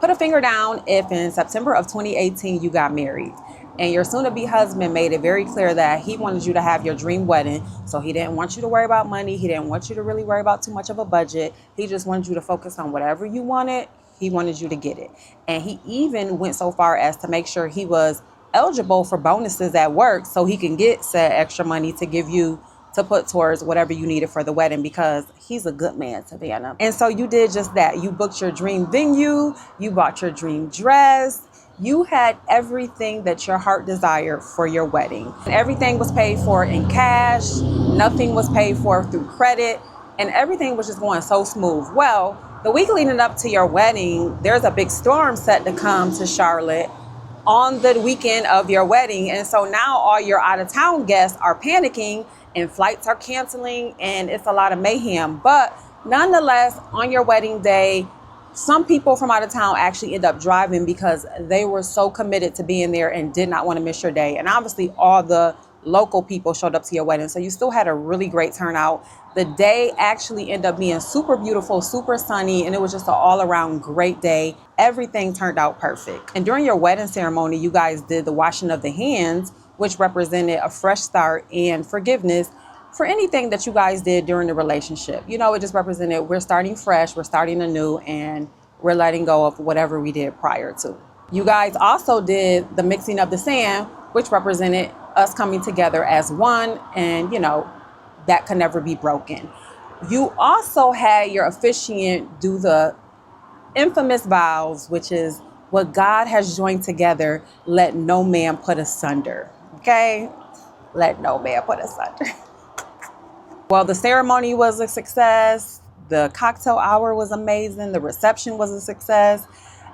Put a finger down if in September of 2018 you got married and your soon-to-be husband made it very clear that he wanted you to have your dream wedding. So he didn't want you to worry about money. He didn't want you to really worry about too much of a budget. He just wanted you to focus on whatever you wanted. He wanted you to get it. And he even went so far as to make sure he was eligible for bonuses at work so he can get said extra money to give you to put towards whatever you needed for the wedding, because he's a good man, Savannah. And so you did just that. You booked your dream venue, you bought your dream dress, you had everything that your heart desired for your wedding. Everything was paid for in cash, nothing was paid for through credit, and everything was just going so smooth. Well, the week leading up to your wedding, there's a big storm set to come to Charlotte on the weekend of your wedding. And so now all your out of town guests are panicking and flights are canceling and it's a lot of mayhem. But nonetheless, on your wedding day, some people from out of town actually end up driving because they were so committed to being there and did not want to miss your day. And obviously all the local people showed up to your wedding. So you still had a really great turnout. The day actually ended up being super beautiful, super sunny, and it was just an all around great day. Everything turned out perfect. And during your wedding ceremony, you guys did the washing of the hands, which represented a fresh start and forgiveness for anything that you guys did during the relationship. You know, it just represented we're starting fresh, we're starting anew, and we're letting go of whatever we did prior to. You guys also did the mixing of the sand, which represented us coming together as one, and you know, that can never be broken. You also had your officiant do the infamous vows, which is what God has joined together, let no man put asunder. Okay? Let no man put asunder. Well, the ceremony was a success. The cocktail hour was amazing. The reception was a success.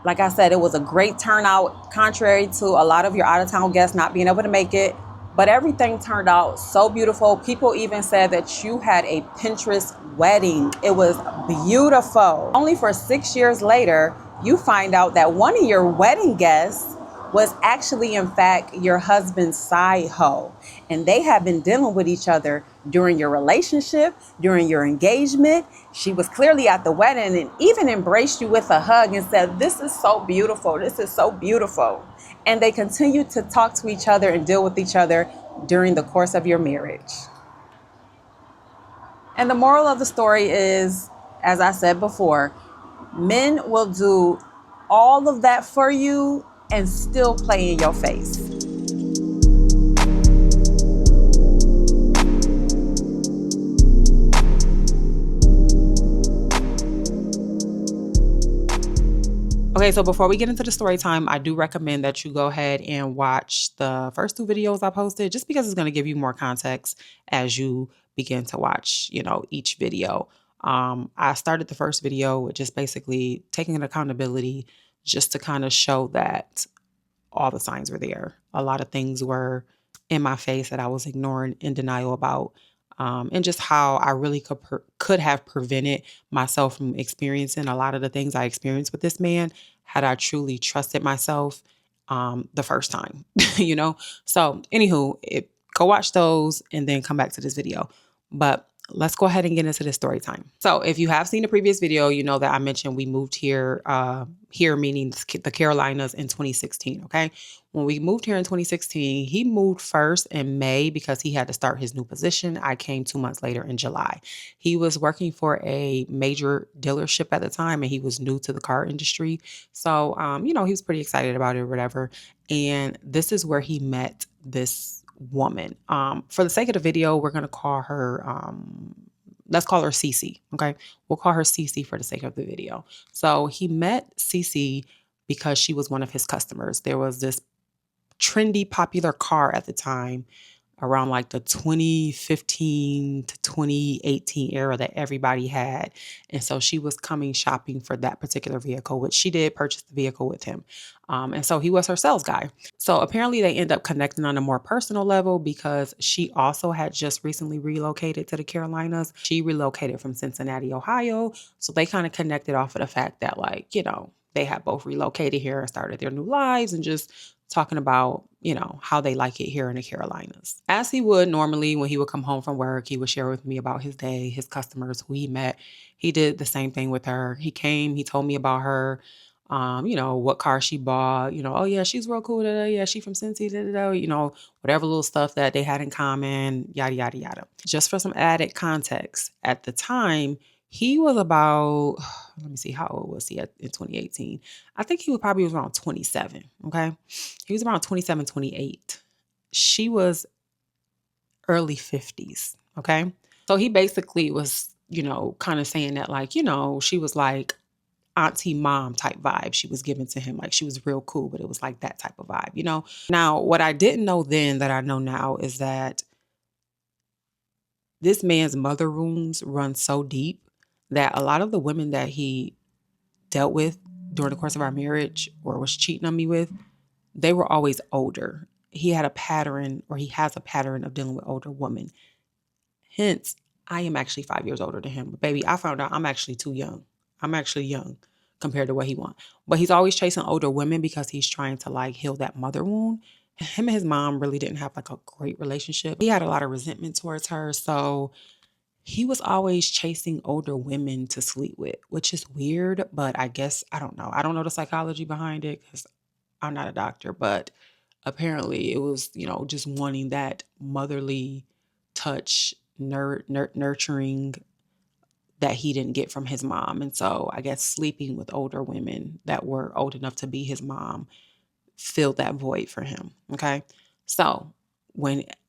Like I said, it was a great turnout, contrary to a lot of your out-of-town guests not being able to make it. But everything turned out so beautiful. People even said that you had a Pinterest wedding. It was beautiful. Only for 6 years later, you find out that one of your wedding guests was actually, in fact, your husband's side hoe. And they have been dealing with each other during your relationship, during your engagement. She was clearly at the wedding and even embraced you with a hug and said, "This is so beautiful. This is so beautiful." And they continued to talk to each other and deal with each other during the course of your marriage. And the moral of the story is, as I said before, men will do all of that for you and still play in your face. Okay, so before we get into the story time, I do recommend that you go ahead and watch the first two videos I posted, just because it's going to give you more context as you begin to watch, you know, each video. I started the first video with just basically taking an accountability just to kind of show that all the signs were there. A lot of things were in my face that I was ignoring, in denial about. And just how I really could have prevented myself from experiencing a lot of the things I experienced with this man had I truly trusted myself the first time, you know? So anywho, go watch those and then come back to this video. But let's go ahead and get into the story time. So if you have seen the previous video, you know that I mentioned we moved here, meaning the Carolinas, in 2016, okay? When we moved here in 2016, he moved first in May because he had to start his new position. I came 2 months later in July. He was working for a major dealership at the time and he was new to the car industry. So, you know, he was pretty excited about it or whatever. And this is where he met this woman. For the sake of the video, we're going to call her, let's call her Cece. Okay. We'll call her Cece for the sake of the video. So he met Cece because she was one of his customers. There was this trendy, popular car at the time around like the 2015 to 2018 era that everybody had. And so she was coming shopping for that particular vehicle, which she did purchase the vehicle with him. And so he was her sales guy. So apparently they end up connecting on a more personal level because she also had just recently relocated to the Carolinas. She relocated from Cincinnati, Ohio. So they kind of connected off of the fact that, like, you know, they had both relocated here and started their new lives and just talking about, you know, how they like it here in the Carolinas. As he would normally when he would come home from work, he would share with me about his day, his customers, who he met. He did the same thing with her. He came, he told me about her. what car she bought, oh yeah, she's real cool, yeah, she from Cincy, whatever little stuff that they had in common, yada, yada, yada. Just for some added context, at the time, he was about, let me see, how old was he in 2018? I think he probably was around 27, okay? He was around 27, 28. She was early 50s, okay? So he basically was, kind of saying that like, she was like auntie mom type vibe she was giving to him. Like she was real cool, but it was like that type of vibe. Now, what I didn't know then that I know now is that this man's mother wounds run so deep that a lot of the women that he dealt with during the course of our marriage or was cheating on me with, they were always older. He had a pattern, or he has a pattern of dealing with older women. Hence, I am actually 5 years older than him. But baby, I found out I'm actually too young. I'm actually young compared to what he wants. But he's always chasing older women because he's trying to like heal that mother wound. Him and his mom really didn't have like a great relationship. He had a lot of resentment towards her. So he was always chasing older women to sleep with, which is weird. But I guess, I don't know. I don't know the psychology behind it because I'm not a doctor. But apparently it was, just wanting that motherly touch, nurturing that he didn't get from his mom. And so I guess sleeping with older women that were old enough to be his mom filled that void for him. Okay. So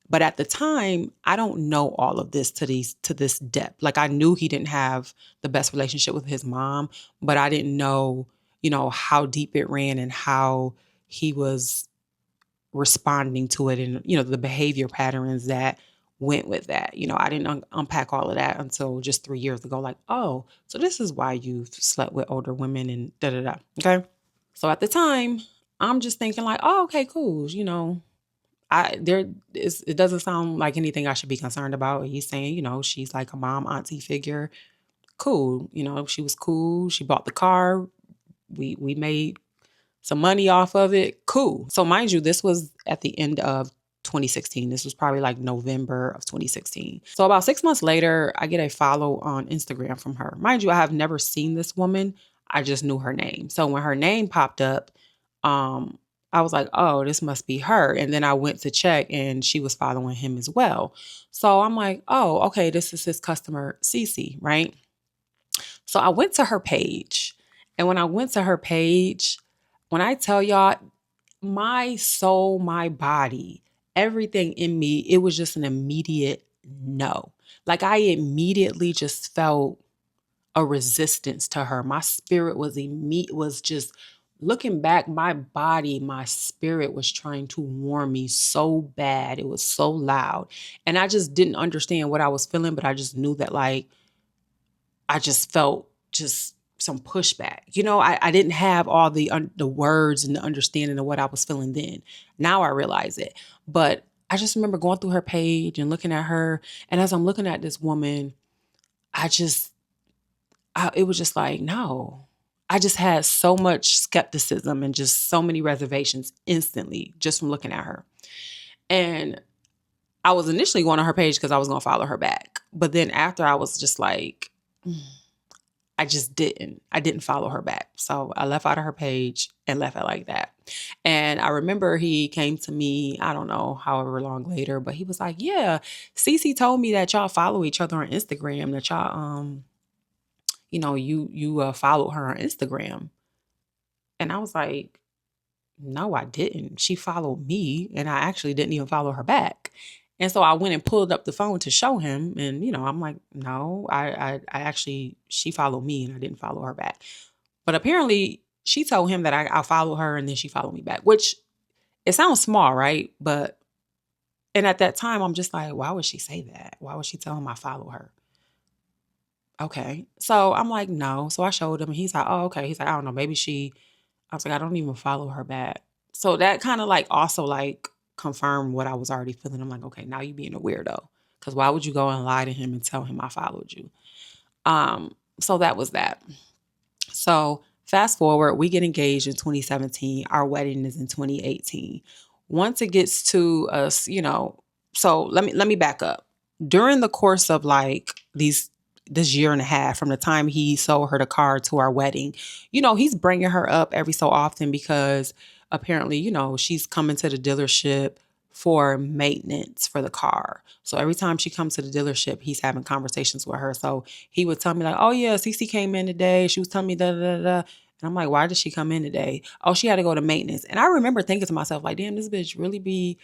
but at the time, I don't know all of this to this depth. Like I knew he didn't have the best relationship with his mom, but I didn't know, how deep it ran and how he was responding to it and, the behavior patterns that went with that. I didn't unpack all of that until just 3 years ago. Like, oh, so this is why you've slept with older women and da da da. Okay. So at the time, I'm just thinking like, oh, okay, cool. It doesn't sound like anything I should be concerned about. He's saying, she's like a mom, auntie figure. Cool. She was cool. She bought the car. We made some money off of it. Cool. So mind you, this was at the end of 2016. This was probably like November of 2016. So about 6 months later, I get a follow on Instagram from her. Mind you, I have never seen this woman. I just knew her name. So when her name popped up, I was like, oh, this must be her. And then I went to check and she was following him as well. So I'm like, oh, okay, this is his customer, Cece, right? So I went to her page. And when I went to her page, when I tell y'all, my soul, my body, everything in me, it was just an immediate no. Like I immediately just felt a resistance to her. My spirit was just looking back, my body, my spirit was trying to warn me so bad. It was so loud. And I just didn't understand what I was feeling, but I just knew that like I just felt just some pushback. I didn't have all the words and the understanding of what I was feeling then. Now I realize it. But I just remember going through her page and looking at her. And as I'm looking at this woman, it was just like, no. I just had so much skepticism and just so many reservations instantly just from looking at her. And I was initially going on her page because I was going to follow her back. But then after I was just like, I just didn't. I didn't follow her back. So I left out of her page and left it like that. And I remember he came to me, I don't know, however long later, but he was like, yeah, Cece told me that y'all follow each other on Instagram, that y'all, you followed her on Instagram. And I was like, no, I didn't. She followed me and I actually didn't even follow her back. And so I went and pulled up the phone to show him. And, I'm like, no, I actually, she followed me and I didn't follow her back. But apparently she told him that I followed her and then she followed me back, which it sounds small, right? And at that time, I'm just like, why would she say that? Why would she tell him I follow her? Okay. So I'm like, no. So I showed him and he's like, oh, okay. He's like, I don't know. I was like, I don't even follow her back. So that kind of like also like confirmed what I was already feeling. I'm like, okay, now you being a weirdo. Because why would you go and lie to him and tell him I followed you? So that was that. So fast forward, we get engaged in 2017. Our wedding is in 2018. Once it gets to us, so let me back up. During the course of like these this year and a half from the time he sold her the car to our wedding. He's bringing her up every so often because apparently, she's coming to the dealership for maintenance for the car. So every time she comes to the dealership, he's having conversations with her. So he would tell me like, "Oh yeah, Cece came in today. She was telling me da da da da." And I'm like, "Why did she come in today?" "Oh, she had to go to maintenance." And I remember thinking to myself like, "Damn, this bitch really be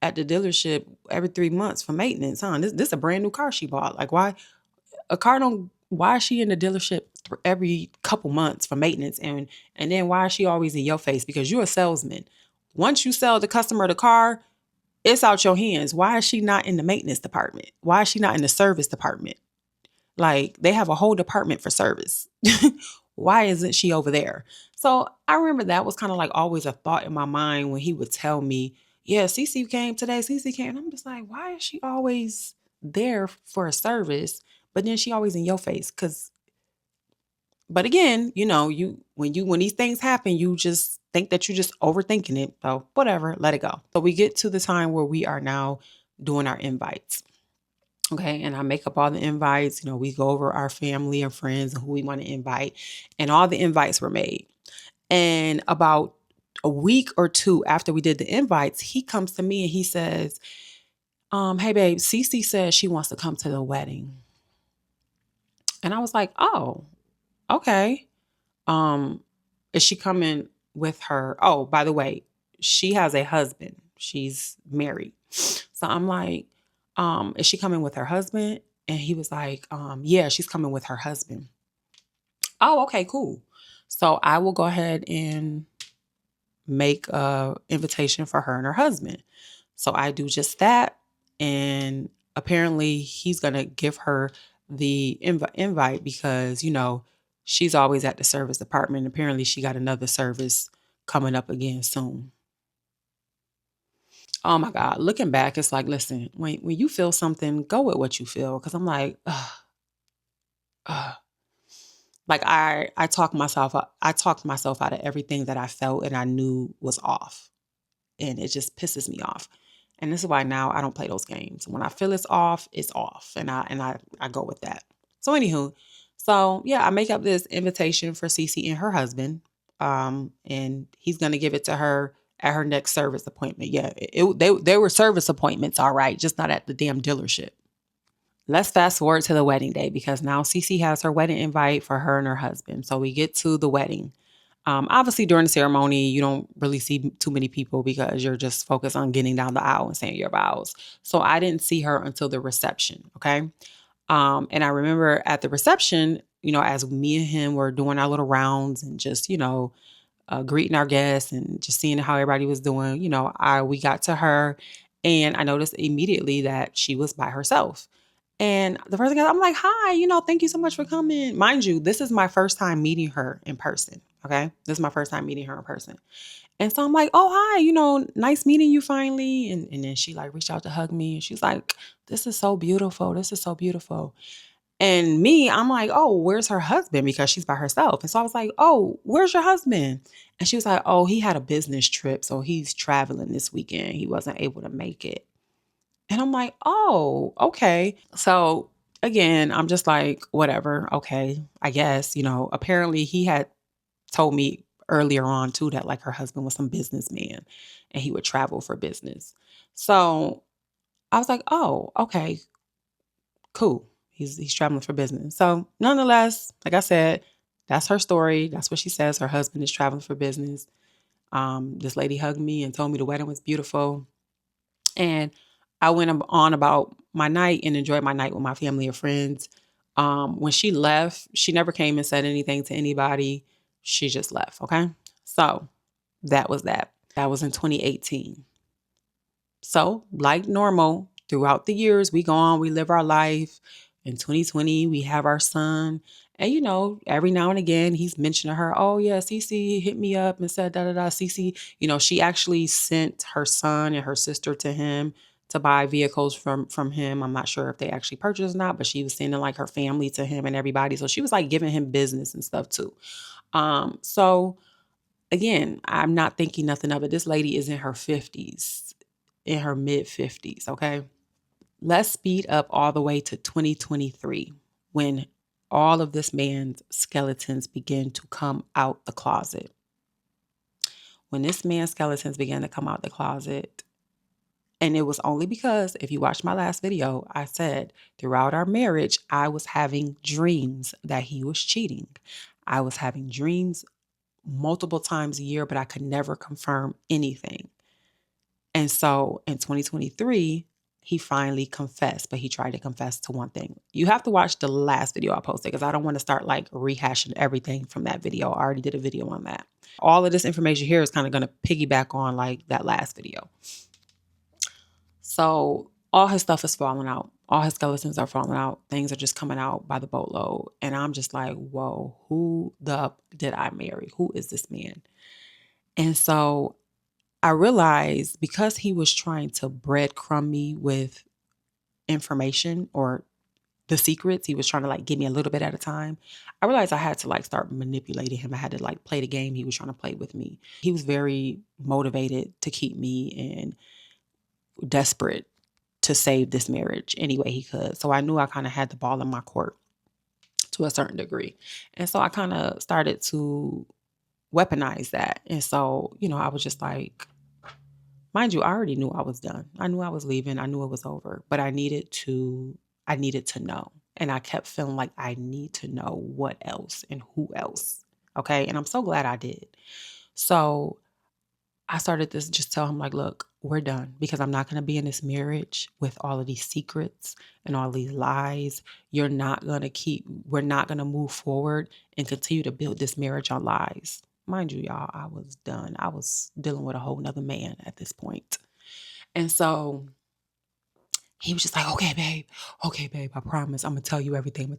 at the dealership every 3 months for maintenance, huh? This a brand new car she bought. Like, why is she in the dealership every couple months for maintenance? And then why is she always in your face? Because you're a salesman. Once you sell the customer the car, it's out your hands. Why is she not in the maintenance department? Why is she not in the service department? Like, they have a whole department for service. Why isn't she over there?" So I remember that was kind of like always a thought in my mind when he would tell me, "Yeah, Cece came today. Cece came." And I'm just like, why is she always there for a service, but then she always in your face? But again, when these things happen, you just think that you're just overthinking it. So whatever, let it go. So we get to the time where we are now doing our invites. Okay. And I make up all the invites. We go over our family and friends and who we want to invite. And all the invites were made. And about a week or two after we did the invites, he comes to me and he says, "Hey babe, Cece says she wants to come to the wedding." And I was like, "Oh, okay. Um, is she coming with her?" Oh, by the way, she has a husband. She's married. So I'm like, "Is she coming with her husband?" And he was like, "Yeah, she's coming with her husband." Oh, okay, cool. So I will go ahead and make a invitation for her and her husband. So I do just that. And apparently he's going to give her the invite because, she's always at the service department. Apparently she got another service coming up again soon. Oh my God. Looking back, it's like, listen, when you feel something, go with what you feel. Cause I'm like, ugh. Like I talked myself out of everything that I felt and I knew was off. And it just pisses me off. And this is why now I don't play those games. When I feel it's off, it's off. And I go with that. So anywho, so yeah, I make up this invitation for Cece and her husband. And he's gonna give it to her at her next service appointment. Yeah, they were service appointments, all right, just not at the damn dealership. Let's fast forward to the wedding day because now Cece has her wedding invite for her and her husband. So we get to the wedding. Obviously, during the ceremony, you don't really see too many people because you're just focused on getting down the aisle and saying your vows. So I didn't see her until the reception. Okay. And I remember at the reception, as me and him were doing our little rounds and just, greeting our guests and just seeing how everybody was doing, we got to her and I noticed immediately that she was by herself. And the first thing I'm like, "Hi, thank you so much for coming." Mind you, this is my first time meeting her in person. Okay. This is my first time meeting her in person. And so I'm like, "Oh, hi, nice meeting you finally." And then she like reached out to hug me and she's like, "This is so beautiful. This is so beautiful." And me, I'm like, "Oh, where's her husband?" Because she's by herself. And so I was like, "Oh, where's your husband?" And she was like, "Oh, he had a business trip. So he's traveling this weekend. He wasn't able to make it." And I'm like, "Oh, okay." So again, I'm just like, whatever. Okay, I guess, apparently he had told me earlier on too that like her husband was some businessman and he would travel for business. So I was like, "Oh, okay, cool. He's traveling for business." So nonetheless, like I said, that's her story. That's what she says. Her husband is traveling for business. This lady hugged me and told me the wedding was beautiful. And I went on about my night and enjoyed my night with my family and friends. When she left, she never came and said anything to anybody. She just left. Okay. So that was that. That was in 2018. So, like normal, throughout the years, we go on, we live our life. In 2020, we have our son. And, every now and again, he's mentioning her, "Oh, yeah, Cece hit me up and said da da da." Cece, she actually sent her son and her sister to him to buy vehicles from him. I'm not sure if they actually purchased or not, but she was sending like her family to him and everybody. So she was like giving him business and stuff too. So again, I'm not thinking nothing of it. This lady is in her 50s, in her mid 50s, okay? Let's speed up all the way to 2023. when all of this man's skeletons began to come out the closet. When this man's skeletons began to come out the closet, and it was only because, if you watched my last video, I said throughout our marriage, I was having dreams that he was cheating. I was having dreams multiple times a year, but I could never confirm anything. And so in 2023, he finally confessed, but he tried to confess to one thing. You have to watch the last video I posted because I don't want to start like rehashing everything from that video. I already did a video on that. All of this information here is kind of going to piggyback on like that last video. So all his stuff is falling out. All his skeletons are falling out. Things are just coming out by the boatload. And I'm just like, whoa, who the did I marry? Who is this man? And so I realized because he was trying to breadcrumb me with information or the secrets, he was trying to like give me a little bit at a time. I realized I had to like start manipulating him. I had to like play the game he was trying to play with me. He was very motivated to keep me and desperate to save this marriage any way he could. So I knew I kind of had the ball in my court to a certain degree. And so I kind of started to weaponize that. And so, I was just like, mind you, I already knew I was done. I knew I was leaving. I knew it was over, but I needed to know. And I kept feeling like I need to know what else and who else. Okay. And I'm so glad I did. So I started to just tell him like, look, we're done because I'm not going to be in this marriage with all of these secrets and all these lies. We're not going to move forward and continue to build this marriage on lies. Mind you, y'all, I was done. I was dealing with a whole nother man at this point. And so he was just like, okay, babe, I promise. I'm going to tell you everything.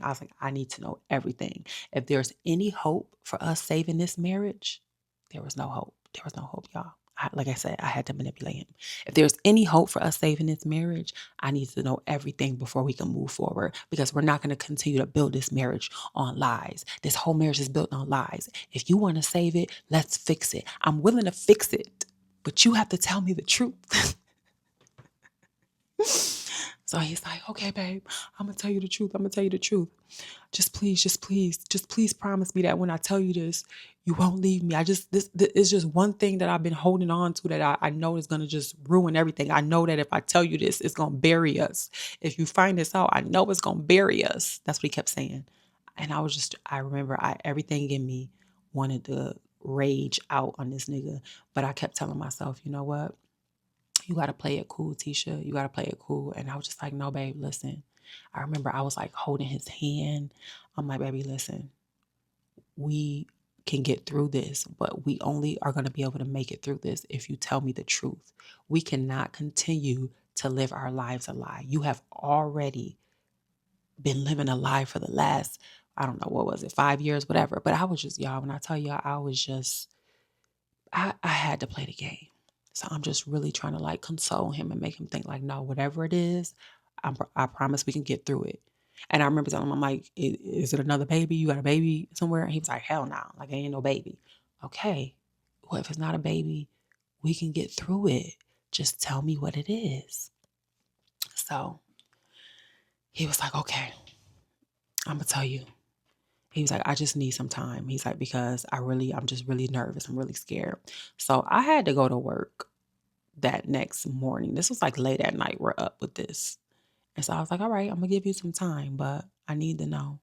I was like, I need to know everything. If there's any hope for us saving this marriage, there was no hope. There was no hope, y'all. Like I said, I had to manipulate him. If there's any hope for us saving this marriage, I need to know everything before we can move forward because we're not going to continue to build this marriage on lies. This whole marriage is built on lies. If you want to save it, let's fix it. I'm willing to fix it, but you have to tell me the truth. So he's like, okay, babe, I'm going to tell you the truth. Just please promise me that when I tell you this, you won't leave me. This is just one thing that I've been holding on to that I know is going to just ruin everything. I know that if I tell you this, it's going to bury us. If you find this out, I know it's going to bury us. That's what he kept saying. And I remember everything in me wanted to rage out on this nigga. But I kept telling myself, you know what? You got to play it cool, Tisha. You got to play it cool. And I was just like, no, babe, listen. I remember I was like holding his hand. I'm like, baby, listen, we can get through this, but we only are going to be able to make it through this if you tell me the truth. We cannot continue to live our lives a lie. You have already been living a lie for the last, I don't know, what was it, 5 years, whatever. But I was just, y'all, when I tell you, I had to play the game. So I'm just really trying to like console him and make him think like, no, whatever it is, I promise we can get through it. And I remember telling him, I'm like, is it another baby? You got a baby somewhere? And he was like, hell no, like ain't no baby. Okay, well, if it's not a baby, we can get through it. Just tell me what it is. So he was like, okay, I'm gonna tell you. He was like, I just need some time. He's like, because I'm just really nervous. I'm really scared. So I had to go to work that next morning. This was like late at night. We're up with this. And so I was like, all right, I'm going to give you some time, but I need to know.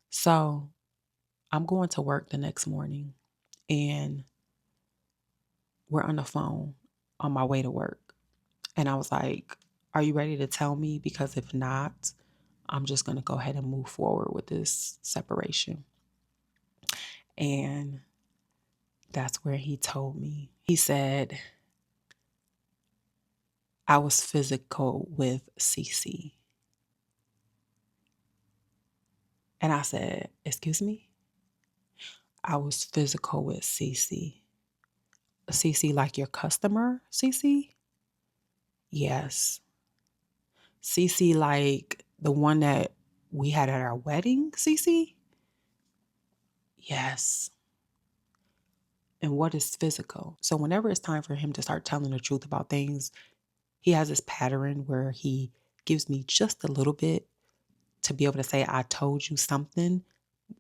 So I'm going to work the next morning and we're on the phone on my way to work. And I was like, are you ready to tell me? Because if not, I'm just going to go ahead and move forward with this separation. And that's where he told me. He said, I was physical with Cece. And I said, excuse me? I was physical with Cece. Cece, like your customer, Cece? Yes. Cece, like the one that we had at our wedding, Cece? Yes. And what is physical? So whenever it's time for him to start telling the truth about things, he has this pattern where he gives me just a little bit to be able to say, I told you something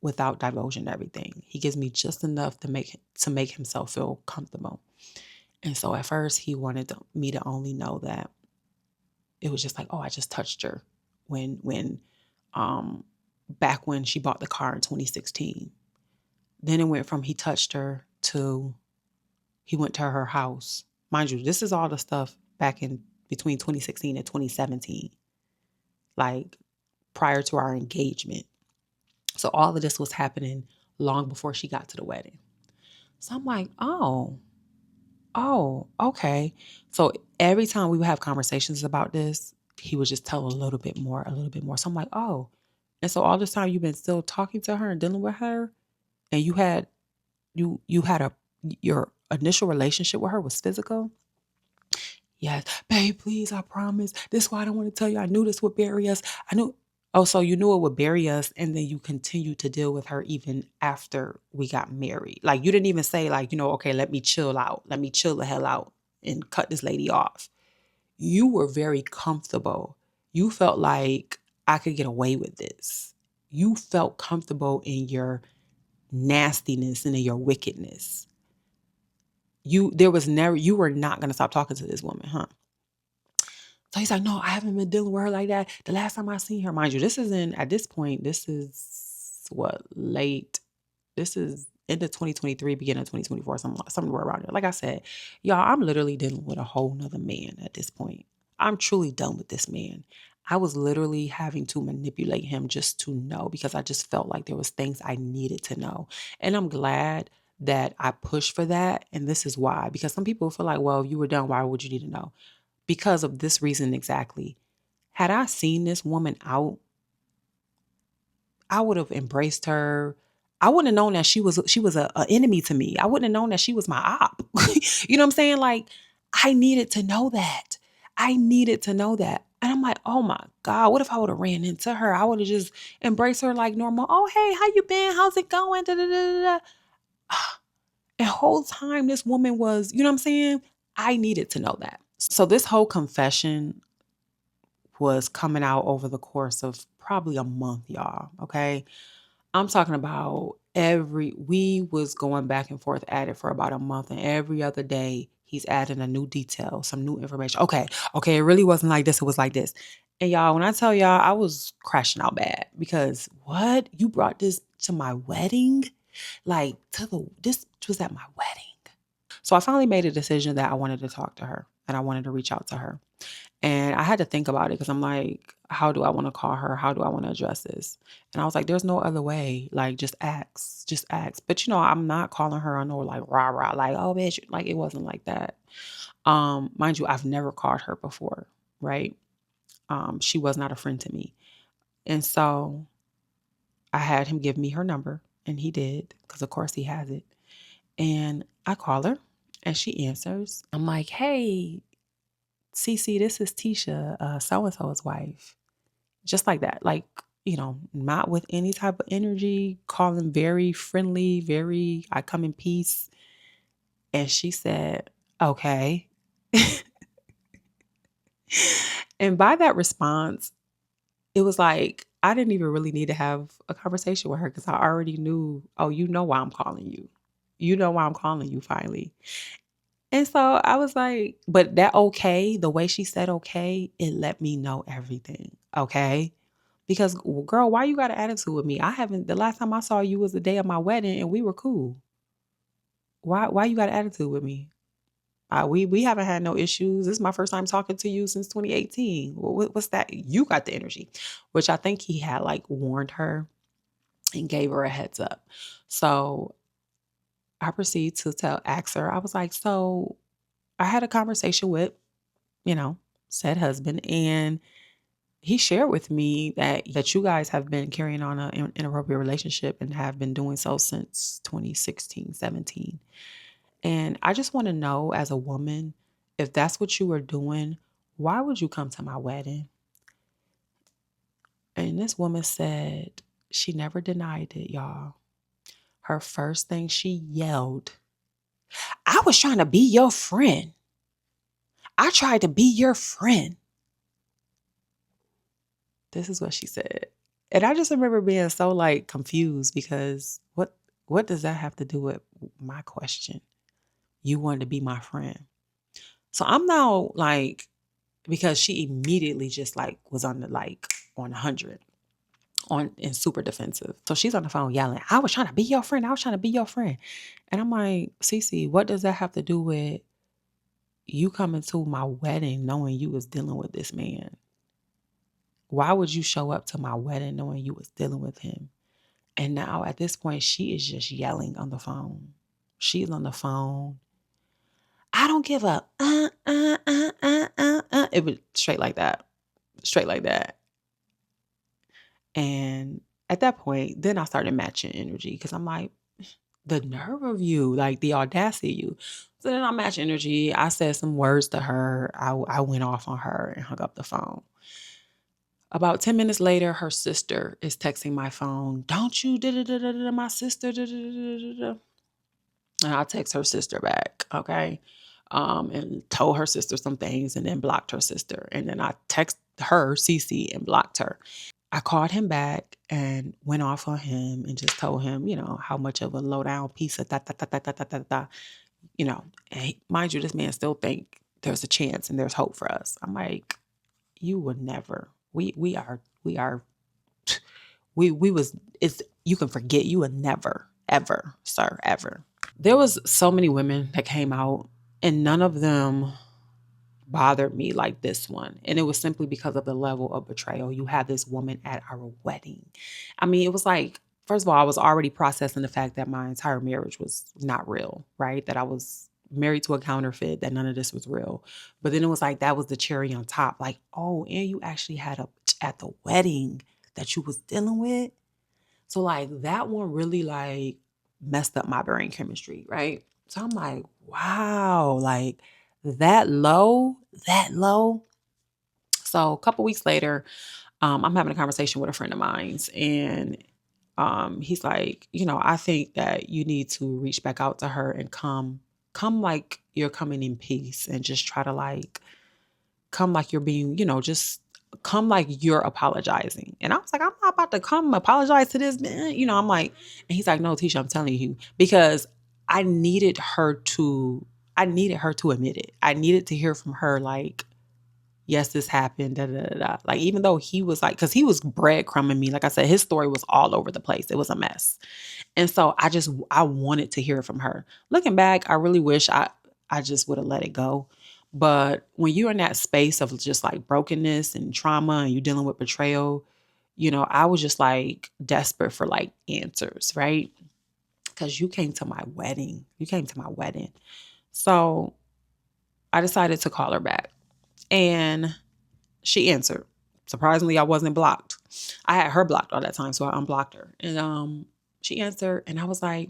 without divulging everything. He gives me just enough to make himself feel comfortable. And so at first he wanted me to only know that it was just like, oh, I just touched her when back when she bought the car in 2016. Then it went from he touched her to he went to her house. Mind you, this is all the stuff back in between 2016 and 2017, like prior to our engagement. So all of this was happening long before she got to the wedding. So I'm like, oh, okay. So every time we would have conversations about this, he would just tell a little bit more, a little bit more. So I'm like, oh. And so all this time you've been still talking to her and dealing with her, and you had your initial relationship with her was physical. Yes, babe, please, I promise. This is why I don't want to tell you. I knew this would bury us. I knew. Oh, so you knew it would bury us, and then you continued to deal with her even after we got married. Like you didn't even say, like, okay, let me chill out. Let me chill the hell out and cut this lady off. You were very comfortable. You felt like I could get away with this. You felt comfortable in your nastiness and in your wickedness. You were not going to stop talking to this woman, huh? So he's like, no, I haven't been dealing with her like that. The last time I seen her, mind you, at this point, this is this is end of 2023, beginning of 2024, somewhere around there. Like I said, y'all, I'm literally dealing with a whole nother man at this point. I'm truly done with this man. I was literally having to manipulate him just to know because I just felt like there was things I needed to know. And I'm glad that I pushed for that. And this is why, because some people feel like, well, if you were done, why would you need to know? Because of this reason exactly. Had I seen this woman out, I would have embraced her. I wouldn't have known that she was a enemy to me. I wouldn't have known that she was my op. You know what I'm saying? Like, I needed to know that. I needed to know that. And I'm like, oh my God, what if I would have ran into her? I would have just embraced her like normal. Oh, hey, how you been? How's it going? Da, da, da, da, da. And whole time this woman was, you know what I'm saying? I needed to know that. So this whole confession was coming out over the course of probably a month, y'all. Okay. I'm talking about we was going back and forth at it for about a month, and every other day he's adding a new detail, some new information. Okay. It really wasn't like this. It was like this. And y'all, when I tell y'all, I was crashing out bad because what? You brought this to my wedding? Like this was at my wedding. So I finally made a decision that I wanted to talk to her and I wanted to reach out to her. And I had to think about it because I'm like, how do I want to call her? How do I want to address this? And I was like, there's no other way. Like, just ask, just ask. But I'm not calling her on no like rah rah, like, oh bitch, like it wasn't like that. Mind you, I've never called her before, right? She was not a friend to me. And so I had him give me her number, and he did, because of course he has it. And I call her and she answers. I'm like, hey, Cece, this is Tisha, so-and-so's wife. Just like that. Like, not with any type of energy, calling very friendly, I come in peace. And she said, okay. And by that response, it was like, I didn't even really need to have a conversation with her because I already knew, oh, you know why I'm calling you. You know why I'm calling you finally. And so I was like, but that okay, the way she said okay, it let me know everything. Okay. Because girl, why you got an attitude with me? The last time I saw you was the day of my wedding and we were cool. Why you got an attitude with me? We haven't had no issues. This is my first time talking to you since 2018. What's that? You got the energy, which I think he had like warned her and gave her a heads up. So I proceed to ask her, I was like, so I had a conversation with, said husband, and he shared with me that you guys have been carrying on an inappropriate relationship and have been doing so since 2016, 17. And I just want to know, as a woman, if that's what you were doing, why would you come to my wedding? And this woman said she never denied it, y'all. Her first thing she yelled, I was trying to be your friend. I tried to be your friend. This is what she said. And I just remember being so like confused because what does that have to do with my question? You wanted to be my friend. So I'm now like, because she immediately just like was on the like on 100 on and super defensive. So she's on the phone yelling, I was trying to be your friend. I was trying to be your friend. And I'm like, Cece, what does that have to do with you coming to my wedding knowing you was dealing with this man? Why would you show up to my wedding knowing you was dealing with him? And now at this point, she is just yelling on the phone. She's on the phone. I don't give up. It was straight like that. Straight like that. And at that point, then I started matching energy because I'm like, the nerve of you, like the audacity of you. So then I matched energy. I said some words to her. I went off on her and hung up the phone. About 10 minutes later, her sister is texting my phone. Don't you, my sister, and I text her sister back, okay? And told her sister some things and then blocked her sister. And then I text her, CC, and blocked her. I called him back and went off on him and just told him, how much of a low down piece of da. And mind you, this man still think there's a chance and there's hope for us. I'm like, you would never. You can forget. You would never, ever, sir, ever. There was so many women that came out and none of them bothered me like this one. And it was simply because of the level of betrayal. You had this woman at our wedding. I mean, it was like, first of all, I was already processing the fact that my entire marriage was not real, right? That I was married to a counterfeit, that none of this was real. But then it was like, that was the cherry on top. Like, oh, and you actually had a at the wedding that you was dealing with. So like that one really like messed up my brain chemistry, right? So I'm like, wow, like that low, that low. So a couple weeks later, I'm having a conversation with a friend of mine's, and he's like, I think that you need to reach back out to her and come like you're coming in peace, and just try to like come like you're being, just come like you're apologizing. And I was like, I'm not about to come apologize to this man. I'm like, and he's like, no, Tisha, I'm telling you, because I needed her to, admit it. I needed to hear from her, like, yes, this happened, da, da, da, da. Like, even though he was like, because he was breadcrumbing me. Like I said, his story was all over the place. It was a mess. And so I wanted to hear from her. Looking back, I really wish I just would have let it go. But when you're in that space of just like brokenness and trauma and you're dealing with betrayal, I was just like desperate for like answers, right? Because you came to my wedding. You came to my wedding. So I decided to call her back. And she answered. Surprisingly, I wasn't blocked. I had her blocked all that time, so I unblocked her. And she answered, and I was like,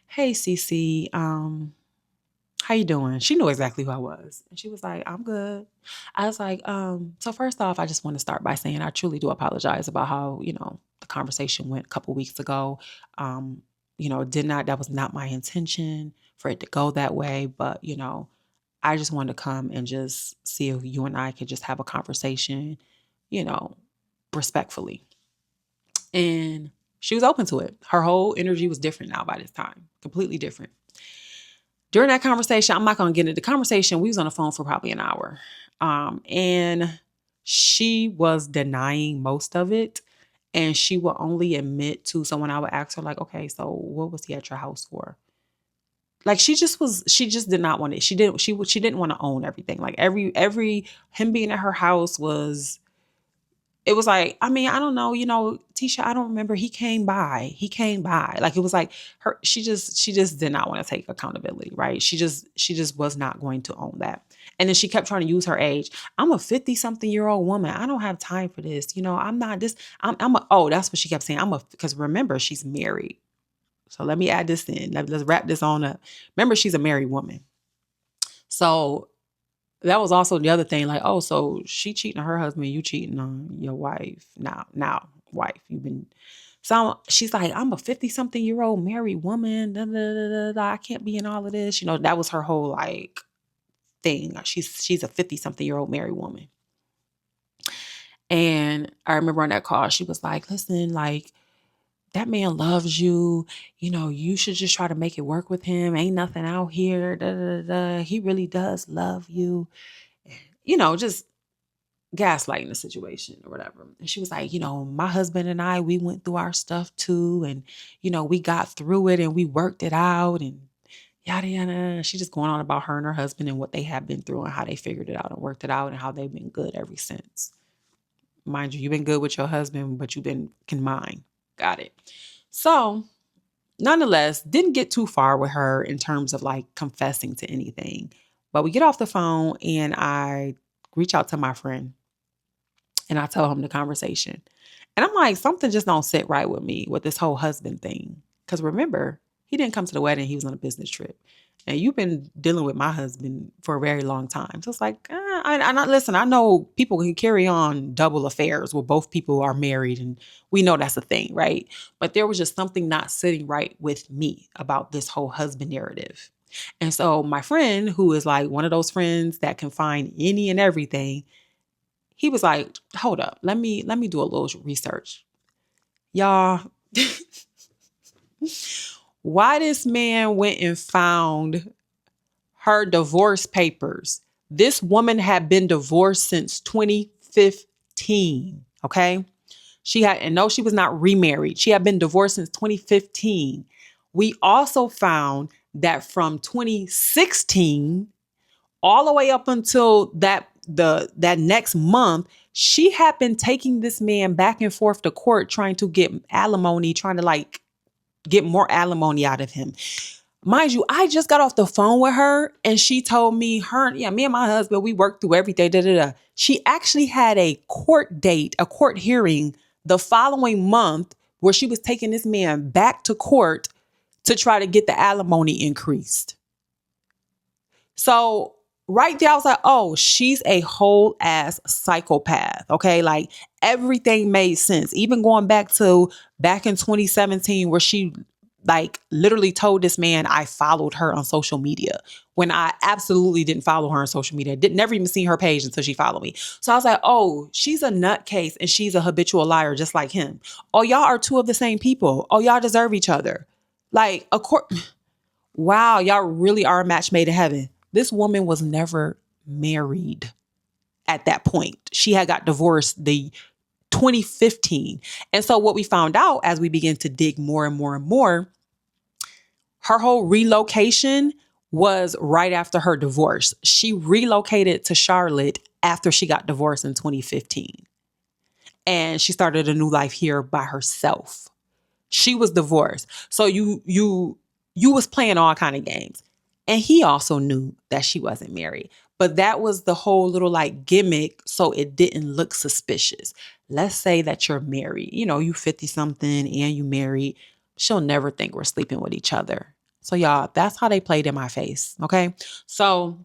"Hey, Cece, how you doing?" She knew exactly who I was, and she was like, "I'm good." I was like, "So first off, I just want to start by saying I truly do apologize about how the conversation went a couple weeks ago. That was not my intention for it to go that way, but I just wanted to come and just see if you and I could just have a conversation, you know, respectfully." And she was open to it. Her whole energy was different now by this time, completely different. During that conversation, I'm not going to get into the conversation. We was on the phone for probably an hour. And she was denying most of it. And she would only admit to, so when I would ask her like, okay, so what was he at your house for? Like she just did not want it. She didn't want to own everything. Like every him being at her house was, it was like, I mean, I don't know, Tisha, I don't remember. He came by. Like it was like she just did not want to take accountability, right? She just was not going to own that. And then she kept trying to use her age. I'm a 50-something-year-old woman. I don't have time for this. I'm not this. Oh, that's what she kept saying. Because remember, she's married. So let me add this in. Let's wrap this on up. Remember, she's a married woman. So that was also the other thing. Like, oh, so she cheating on her husband, you cheating on your wife. Now, wife, you've been. So she's like, I'm a 50-something-year-old married woman. Da, da, da, da, da. I can't be in all of this. That was her whole like thing. She's a 50-something-year-old married woman. And I remember on that call, she was like, listen, like, that man loves you. You know, you should just try to make it work with him. Ain't nothing out here. Da, da, da, da. He really does love you. You know, just gaslighting the situation or whatever. And she was like, you know, my husband and I, we went through our stuff too. And, you know, we got through it and we worked it out and yada, yada. She just going on about her and her husband and what they have been through and how they figured it out and worked it out and how they've been good ever since. Mind you, you've been good with your husband, but you've been can mine. Got it. So nonetheless, didn't get too far with her in terms of like confessing to anything. But we get off the phone and I reach out to my friend and I tell him the conversation. And I'm like, something just don't sit right with me with this whole husband thing. Because remember, he didn't come to the wedding. He was on a business trip. And you've been dealing with my husband for a very long time. So it's like, I not listen. I know people can carry on double affairs where both people are married, and we know that's a thing, right? But there was just something not sitting right with me about this whole husband narrative. And so my friend, who is like one of those friends that can find any and everything, he was like, hold up, let me do a little research. Y'all, why this man went and found her divorce papers. This woman had been divorced since 2015. Okay. And no, she was not remarried. She had been divorced since 2015. We also found that from 2016 all the way up until that next month, she had been taking this man back and forth to court trying to get alimony, trying to like get more alimony out of him. Mind you, I just got off the phone with her and she told me me and my husband, we worked through everything. Da, da, da. She actually had a court date, a court hearing the following month where she was taking this man back to court to try to get the alimony increased. So right there, I was like, oh, she's a whole ass psychopath. Okay. Like everything made sense. Even going back in 2017, where she like literally told this man I followed her on social media when I absolutely didn't follow her on social media. Never even seen her page until she followed me. So I was like, oh, she's a nutcase and she's a habitual liar just like him. Oh, y'all are two of the same people. Oh, y'all deserve each other. Like, of course. Wow, y'all really are a match made in heaven. This woman was never married at that point. She had got divorced the 2015. And so what we found out as we began to dig more and more and more, her whole relocation was right after her divorce. She relocated to Charlotte after she got divorced in 2015. And she started a new life here by herself. She was divorced. So you was playing all kind of games. And he also knew that she wasn't married. But that was the whole little like gimmick so it didn't look suspicious. Let's say that you're married. You know, you 50 something and you married. She'll never think we're sleeping with each other. So y'all, that's how they played in my face. Okay. So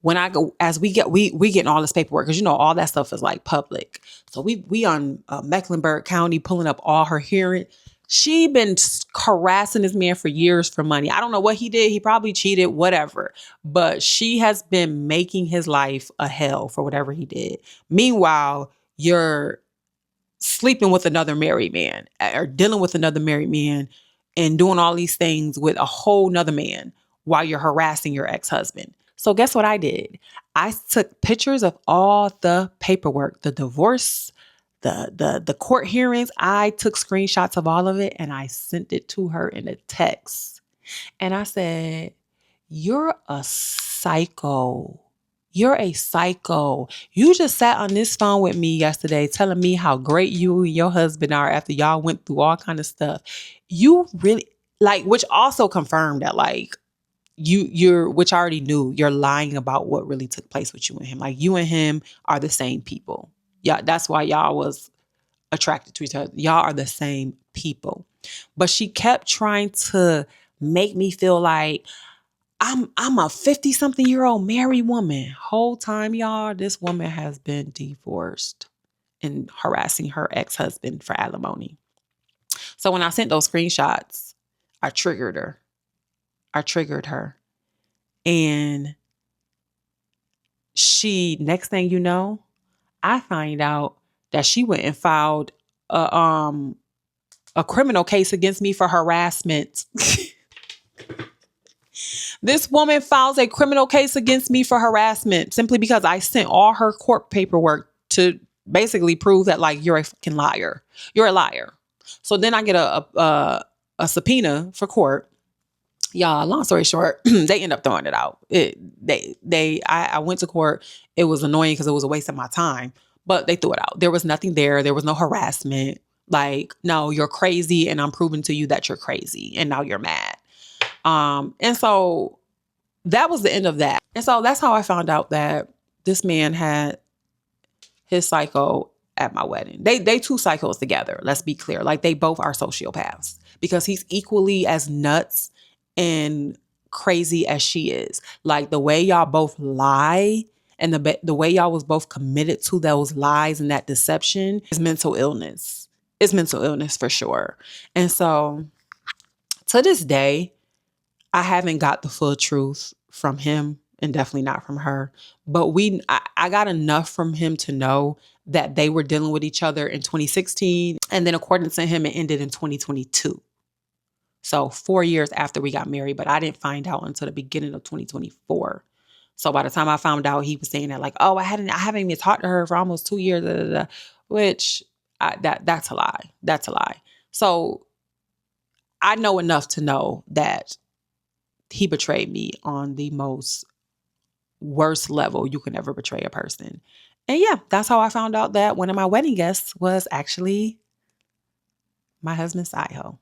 when I go, as we getting all this paperwork, because you know all that stuff is like public. So we on Mecklenburg County pulling up all her hearing. She been harassing this man for years for money. I don't know what he did. He probably cheated, whatever. But she has been making his life a hell for whatever he did. Meanwhile, you're sleeping with another married man or dealing with another married man and doing all these things with a whole nother man while you're harassing your ex-husband. So guess what I did? I took pictures of all the paperwork, the divorce, the court hearings. I took screenshots of all of it and I sent it to her in a text. And I said, you're a psycho. You're a psycho. You just sat on this phone with me yesterday telling me how great you and your husband are after y'all went through all kind of stuff. You really like, which also confirmed that like which I already knew, you're lying about what really took place with you and him. Like you and him are the same people. Yeah, that's why y'all was attracted to each other. Y'all are the same people. But she kept trying to make me feel like I'm a 50-something-year-old married woman. Whole time, y'all, this woman has been divorced and harassing her ex-husband for alimony. So when I sent those screenshots, I triggered her. And next thing you know, I find out that she went and filed a criminal case against me for harassment. This woman files a criminal case against me for harassment simply because I sent all her court paperwork to basically prove that, like, you're a fucking liar. You're a liar. So then I get a subpoena for court. Y'all, long story short, they end up throwing it out. I went to court. It was annoying because it was a waste of my time, but they threw it out. There was nothing there. There was no harassment. Like, no, you're crazy, and I'm proving to you that you're crazy, and now you're mad. And so that was the end of that. And so that's how I found out that this man had his psycho at my wedding. They two psychos together. Let's be clear. Like, they both are sociopaths because he's equally as nuts and crazy as she is. Like, the way y'all both lie and the way y'all was both committed to those lies and that deception is mental illness. It's mental illness for sure. And so to this day, I haven't got the full truth from him and definitely not from her. But I got enough from him to know that they were dealing with each other in 2016. And then according to him, it ended in 2022. So 4 years after we got married, but I didn't find out until the beginning of 2024. So by the time I found out, he was saying that, like, oh, I haven't even talked to her for almost 2 years, which that's a lie. That's a lie. So I know enough to know that he betrayed me on the most worst level you can ever betray a person. And yeah, that's how I found out that one of my wedding guests was actually my husband's side hoe.